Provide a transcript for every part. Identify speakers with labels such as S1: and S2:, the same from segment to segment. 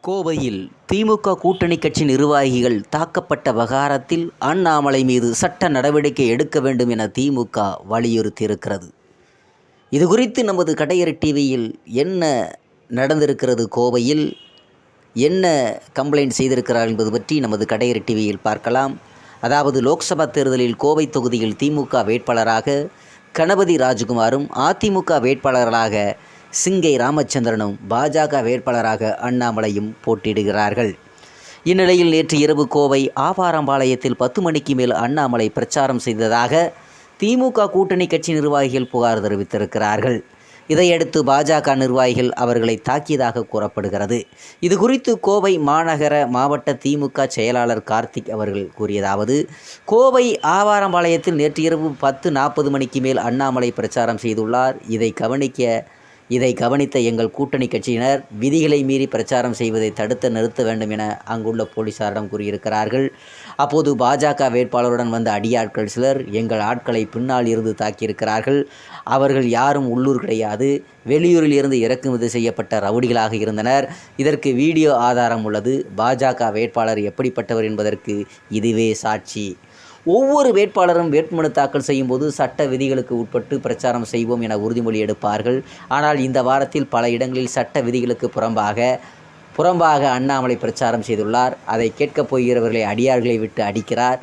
S1: கோவையில் திமுக கூட்டணி கட்சி நிர்வாகிகள் தாக்கப்பட்ட விவகாரத்தில் அண்ணாமலை மீது சட்ட நடவடிக்கை எடுக்க வேண்டும் என திமுக வலியுறுத்தியிருக்கிறது. இதுகுறித்து நமது கடையறு டிவியில் என்ன நடந்திருக்கிறது, கோவையில் என்ன கம்ப்ளைண்ட் செய்திருக்கிறார் என்பது பற்றி நமது கடையறு டிவியில் பார்க்கலாம். அதாவது லோக்சபா தேர்தலில் கோவை தொகுதியில் திமுக வேட்பாளராக கணபதி ராஜகுமாரும், அதிமுக வேட்பாளர்களாக சிங்கை ராமச்சந்திரனும், பாஜக வேட்பாளராக அண்ணாமலையும் போட்டியிடுகிறார்கள். இந்நிலையில் நேற்று இரவு கோவை ஆவாரம்பாளையத்தில் 10 மணிக்கு மேல் அண்ணாமலை பிரச்சாரம் செய்ததாக திமுக கூட்டணி கட்சி நிர்வாகிகள் புகார் தெரிவித்திருக்கிறார்கள். இதையடுத்து பாஜக நிர்வாகிகள் அவர்களை தாக்கியதாக கூறப்படுகிறது. இது குறித்து கோவை மாநகர மாவட்ட திமுக செயலாளர் கார்த்திக் அவர்கள் கூறியதாவது: கோவை ஆவாரம்பாளையத்தில் நேற்று இரவு 10:40 மணிக்கு மேல் அண்ணாமலை பிரச்சாரம் செய்துள்ளார். இதை கவனித்த எங்கள் கூட்டணி கட்சியினர் விதிகளை மீறி பிரச்சாரம் செய்வதை தடுத்து நிறுத்த வேண்டும் என அங்குள்ள போலீசாரிடம் கூறியிருக்கிறார்கள். அப்போது பாஜக வேட்பாளருடன் வந்த அடியாட்கள் சிலர் எங்கள் ஆட்களை பின்னால் இருந்து தாக்கியிருக்கிறார்கள். அவர்கள் யாரும் உள்ளூர் கிடையாது, வெளியூரில் இருந்து இறக்குமதி செய்யப்பட்ட ரவுடிகளாக இருந்தனர். இதற்கு வீடியோ ஆதாரம் உள்ளது. பாஜக வேட்பாளர் எப்படிப்பட்டவர் என்பதற்கு இதுவே சாட்சி. ஒவ்வொரு வேட்பாளரும் வேட்புமனு தாக்கல் செய்யும் போது சட்ட விதிகளுக்கு உட்பட்டு பிரச்சாரம் செய்வோம் என உறுதிமொழி எடுப்பார்கள். ஆனால் இந்த வாரத்தில் பல இடங்களில் சட்ட விதிகளுக்கு புறம்பாக அண்ணாமலை பிரச்சாரம் செய்துள்ளார். அதை கேட்கப் போகிறவர்களை அடியார்களை விட்டு அடிக்கிறார்.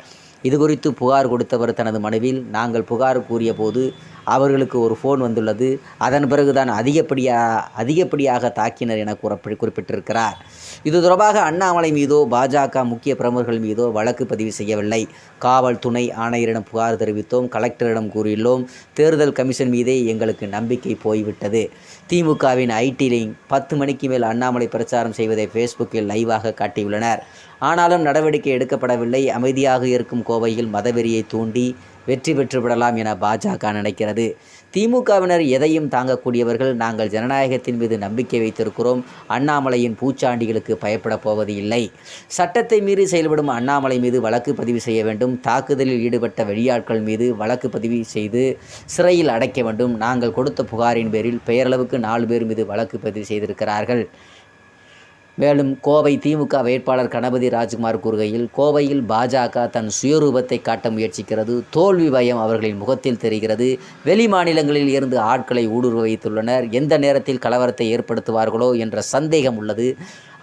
S1: இது குறித்து புகார் கொடுத்தவர் தனது மனுவில், நாங்கள் புகார் கூறிய போது அவர்களுக்கு ஒரு ஃபோன் வந்துள்ளது. அதன் பிறகுதான் அதிகப்படியாக தாக்கினர் என குறிப்பிட்டிருக்கிறார். இது தொடர்பாக அண்ணாமலை மீதோ பாஜக முக்கிய பிரமுகர்கள் மீதோ வழக்கு பதிவு செய்யவில்லை. காவல் துணை ஆணையரிடம் புகார் தெரிவித்தோம், கலெக்டரிடம் கூறியுள்ளோம். தேர்தல் கமிஷன் மீதே எங்களுக்கு நம்பிக்கை போய்விட்டது. திமுகவின் ஐடி லிங்க் 10 மணிக்கு மேல் அண்ணாமலை பிரச்சாரம் செய்வதை ஃபேஸ்புக்கில் லைவாக காட்டியுள்ளனர். ஆனாலும் நடவடிக்கை எடுக்கப்படவில்லை. அமைதியாக இருக்கும் கோவையில் மதவெறியை தூண்டி வெற்றி பெற்றுவிடலாம் என பாஜக நினைக்கிறது. திமுகவினர் எதையும் தாங்கக்கூடியவர்கள். நாங்கள் ஜனநாயகத்தின் மீது நம்பிக்கை வைத்திருக்கிறோம். அண்ணாமலையின் பூச்சாண்டிகளுக்கு பயப்படப் போவது இல்லை. சட்டத்தை மீறி செயல்படும் அண்ணாமலை மீது வழக்கு பதிவு செய்ய வேண்டும். தாக்குதலில் ஈடுபட்ட வெளியாட்கள் மீது வழக்கு பதிவு செய்து சிறையில் அடைக்க வேண்டும். நாங்கள் கொடுத்த புகாரின் பேரில் பெயரளவுக்கு 4 பேர் மீது வழக்கு பதிவு செய்திருக்கிறார்கள். மேலும் கோவை திமுக வேட்பாளர் கணபதி ராஜகுமார் கூறுகையில், கோவையில் பாஜக தன் சுயரூபத்தை காட்ட முயற்சிக்கிறது. தோல்வி பயம் அவர்களின் முகத்தில் தெரிகிறது. வெளி மாநிலங்களில் இருந்து ஆட்களை ஊடுருவ வைத்துள்ளனர். எந்த நேரத்தில் கலவரத்தை ஏற்படுத்துவார்களோ என்ற சந்தேகம் உள்ளது.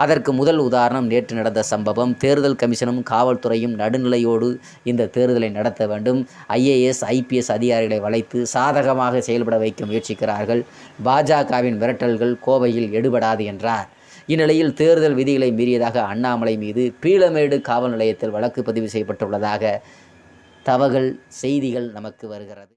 S1: அதற்கு முதல் உதாரணம் நேற்று நடந்த சம்பவம். தேர்தல் கமிஷனும் காவல்துறையும் நடுநிலையோடு இந்த தேர்தலை நடத்த வேண்டும். IAS IPS அதிகாரிகளை வளைத்து சாதகமாக செயல்பட வைக்க முயற்சிக்கிறார்கள். பாஜகவின் மிரட்டல்கள் கோவையில் எடுபடாது என்றார். இந்நிலையில் தேர்தல் விதிகளை மீறியதாக அண்ணாமலை மீது பீளமேடு காவல் நிலையத்தில் வழக்கு பதிவு செய்யப்பட்டுள்ளதாக செய்திகள் நமக்கு வருகிறது.